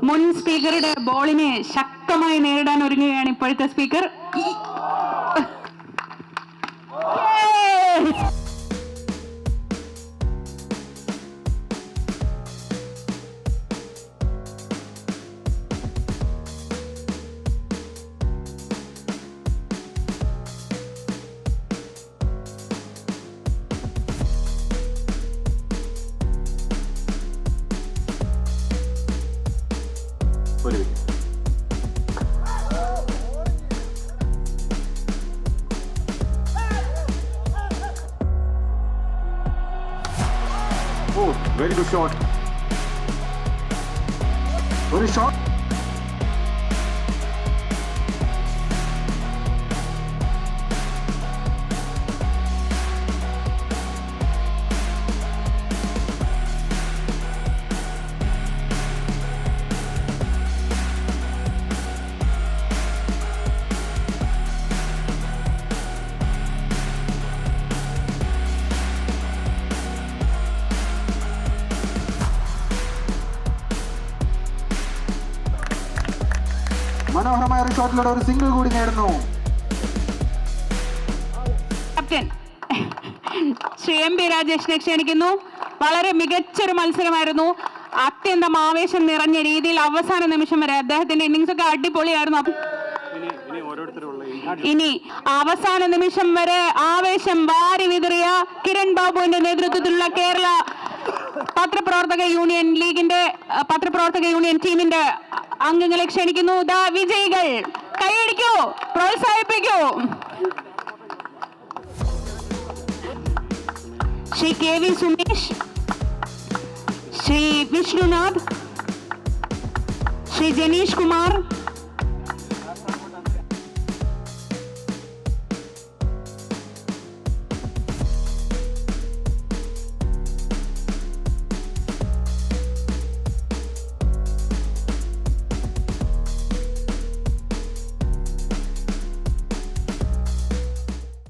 മുൻ സ്പീക്കറുടെ ബോളിനെ ശക്തമായി നേരിടാൻ ഒരുങ്ങുകയാണ് ഇപ്പോഴത്തെ speaker. Oh, very good shot. Very shot. മനോഹരമായ ഒരു ഷോട്ടിലൂടെ ഒരു സിംഗിൾ കൂടി നേടുന്നു. ക്യാപ്റ്റൻ ശ്രീ എം പി രാജേഷിനെ ക്ഷണിക്കുന്നു. വളരെ മികച്ചൊരു മത്സരമായിരുന്നു. അത്യന്തം ആവേശം നിറഞ്ഞ രീതിയിൽ അവസാന നിമിഷം വരെ അദ്ദേഹത്തിന്റെ ഇന്നിങ്സ് ഒക്കെ അടിപൊളിയായിരുന്നു. ഇനി അവസാന നിമിഷം വരെ ആവേശം വാരി വിതറിയ കിരൺ ബാബുവിന്റെ നേതൃത്വത്തിലുള്ള കേരള പത്രപ്രവർത്തക യൂണിയൻ ലീഗിന്റെ പത്രപ്രവർത്തക യൂണിയൻ ടീമിന്റെ അംഗങ്ങളെ ക്ഷണിക്കുന്നു. ദാ വിജയികൾ, കൈയടിക്കൂ, പ്രോത്സാഹിപ്പിക്കൂ. Shri K V Sumesh, Shri Vishnunath, Shri Janeesh Kumar,